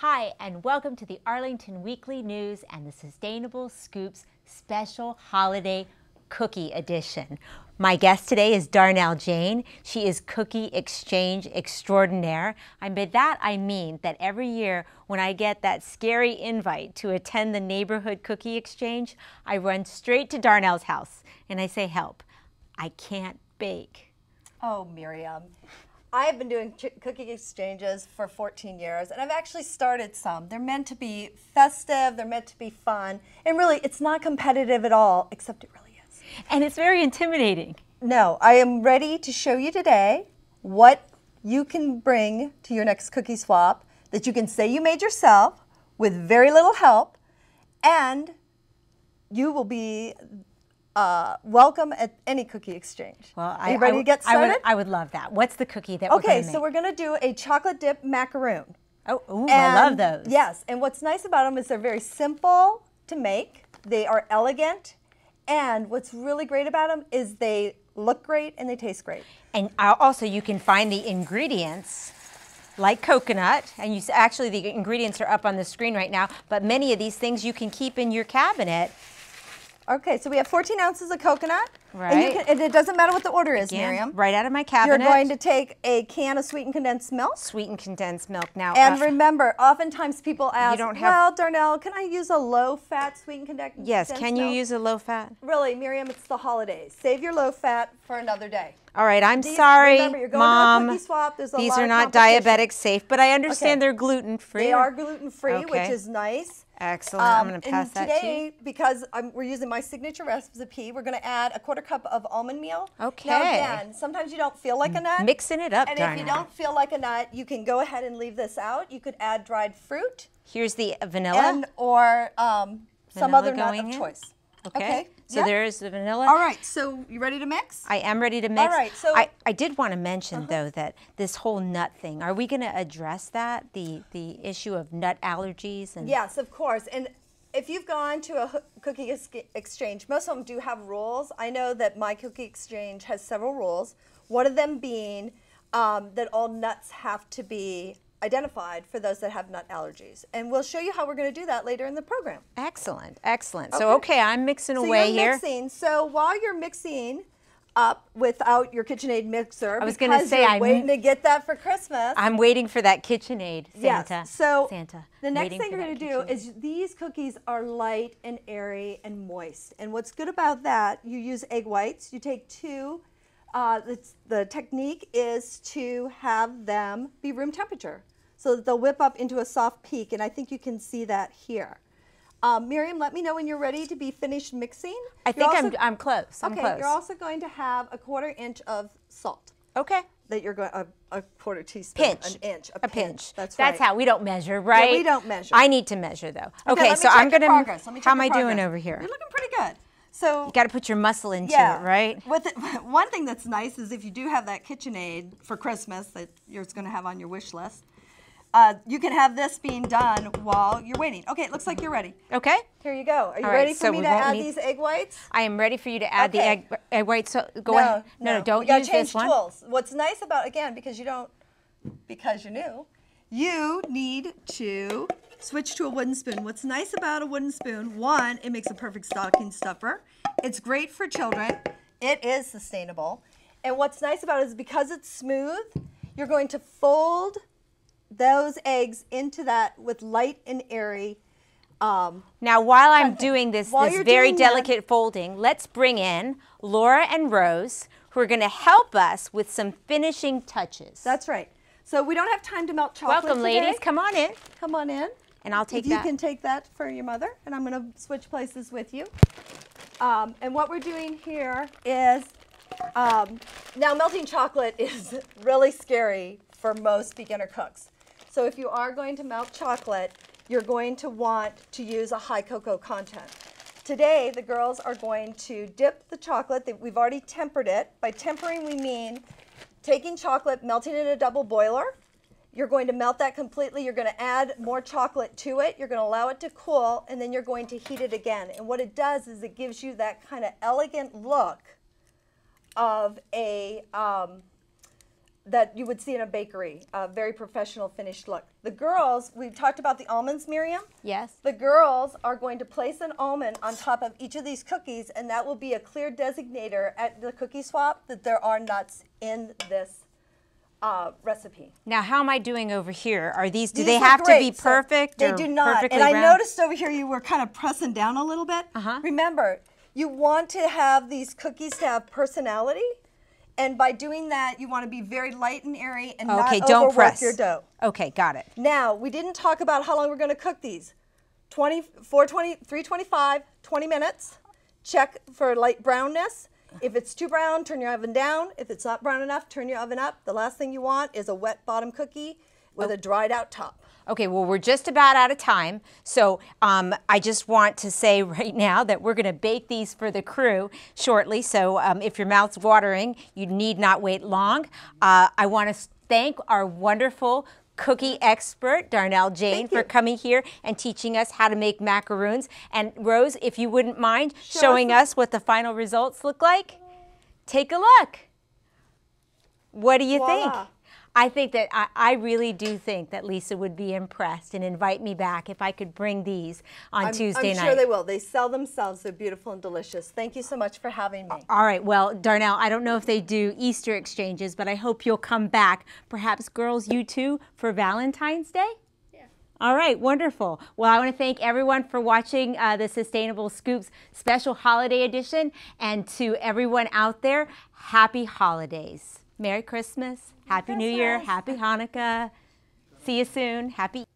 Hi, and welcome to the Arlington Weekly News and the Sustainable Scoops Special Holiday Cookie Edition. My guest today is Darnell Jayne. She is Cookie Exchange Extraordinaire. And by that I mean that every year when I get that scary invite to attend the neighborhood cookie exchange, I run straight to Darnell's house and I say, help, I can't bake. Oh, Miriam. I have been doing cookie exchanges for 14 years, and I've actually started some. They're meant to be festive, they're meant to be fun, and really, it's not competitive at all, except it really is. And it's very intimidating. No, I am ready to show you today what you can bring to your next cookie swap that you can say you made yourself with very little help, and you will be welcome at any cookie exchange. Well, are you ready to get started? I would love that. What's the cookie that we're going to make? Okay, so we're going to do a chocolate dip macaroon. Oh, ooh, I love those. Yes, and what's nice about them is they're very simple to make. They are elegant, and what's really great about them is they look great and they taste great. And also, you can find the ingredients like coconut, and actually the ingredients are up on the screen right now, but many of these things you can keep in your cabinet. Okay, so we have 14 ounces of coconut. Right. And it doesn't matter what the order is, Again, Miriam. right out of my cabinet. You're going to take a can of sweetened condensed milk. Sweetened condensed milk. Now, and remember, oftentimes people ask, well, Darnell, can I use a low-fat sweetened condensed milk? Yes, can you use a low-fat? Really, Miriam, it's the holidays. Save your low-fat for another day. All right, I'm sorry, remember, you're going Mom. To a cookie swap. There's a These lot are of not competition. diabetic safe, but I understand they're gluten-free. They are gluten-free, Okay. which is nice. Excellent. I'm going to pass that to you. Today, because we're using my signature recipe, we're going to add a quarter cup of almond meal. Okay. Now again, sometimes you don't feel like a nut. Mixing it up, And Darnell. if you don't feel like a nut, you can go ahead and leave this out. You could add dried fruit. Here's the vanilla. Or some other nut of choice. Okay. So there's the vanilla. All right. So you ready to mix? I am ready to mix. All right. So I did want to mention though that this whole nut thing. Are we going to address that? The issue of nut allergies and yes, of course. And if you've gone to a cookie exchange, most of them do have rules. I know that my cookie exchange has several rules. One of them being that all nuts have to be identified for those that have nut allergies. And we'll show you how we're going to do that later in the program. Excellent, excellent. So okay, I'm mixing away you're here. Mixing. So while you're mixing up without your KitchenAid mixer, I was going to say I'm waiting to get that for Christmas. I'm waiting for that KitchenAid, Santa. Yes. So Santa. The next thing you're going to do is these cookies are light and airy and moist. And what's good about that, you use egg whites. You take two. The technique is to have them be room temperature so that they'll whip up into a soft peak, and I think you can see that here. Miriam, let me know when you're ready to be finished mixing. I think I'm close. I'm close. You're also going to have a 1/4 inch of salt. Okay. That you're going a 1/4 teaspoon. Pinch. An inch. A pinch. That's right. That's how we don't measure, right? Yeah, we don't measure. I need to measure though. Okay, let me so check I'm your going progress. to. Let me check How am your I doing progress. over here? You're looking pretty good. So you got to put your muscle into it, right? One thing that's nice is if you do have that KitchenAid for Christmas that you're going to have on your wish list, you can have this being done while you're waiting. Okay, it looks like you're ready. Okay. Here you go. Are you All ready right, for me to add these egg whites? I am ready for you to add the egg whites. So go ahead. No, don't you use this one. Tools. What's nice about, again, because you're new, you need to switch to a wooden spoon. What's nice about a wooden spoon, one, it makes a perfect stocking stuffer. It's great for children. It is sustainable. And what's nice about it is because it's smooth, you're going to fold those eggs into that with light and airy. Now, while I'm doing this very delicate folding, let's bring in Laura and Rose, who are going to help us with some finishing touches. That's right. So we don't have time to melt chocolate Welcome, ladies. Come on in. Come on in. And I'll take that. that. You can take that for your mother, and I'm going to switch places with you. And what we're doing here is, now melting chocolate is really scary for most beginner cooks. So if you are going to melt chocolate, you're going to want to use a high cocoa content. Today, the girls are going to dip the chocolate. We've already tempered it. By tempering, we mean taking chocolate, melting it in a double boiler. You're going to melt that completely. You're going to add more chocolate to it. You're going to allow it to cool, and then you're going to heat it again. And what it does is it gives you that kind of elegant look of a that you would see in a bakery, a very professional finished look. The girls, we talked about the almonds, Miriam. Yes. The girls are going to place an almond on top of each of these cookies, and that will be a clear designator at the cookie swap that there are nuts in this recipe. Now, how am I doing over here? Are these, do These they look have to be great. perfect? They or do not. perfectly And I round? noticed over here you were kind of pressing down a little bit. Uh-huh. Remember, you want to have these cookies to have personality. And by doing that, you want to be very light and airy and not don't overwork press. your dough. Okay, got it. Now, we didn't talk about how long we're going to cook these. 325, 20 minutes. Check for light brownness. If it's too brown, turn your oven down. If it's not brown enough, turn your oven up. The last thing you want is a wet bottom cookie with a dried out top. Okay, well, we're just about out of time, so I just want to say right now that we're going to bake these for the crew shortly, so if your mouth's watering, you need not wait long. I want to thank our wonderful cookie expert, Darnell Jayne, for coming here and teaching us how to make macaroons. And Rose, if you wouldn't mind showing us what the final results look like. Take a look. What do you think? I think that I really do think that Lisa would be impressed and invite me back if I could bring these on Tuesday night. I'm sure they will. They sell themselves. They're beautiful and delicious. Thank you so much for having me. All right. Well, Darnell, I don't know if they do Easter exchanges, but I hope you'll come back. Perhaps girls, you too, for Valentine's Day? Yeah. All right. Wonderful. Well, I want to thank everyone for watching the Sustainable Scoops special holiday edition. And to everyone out there, happy holidays. Merry Christmas. Happy New Year. Happy Hanukkah. See you soon. Happy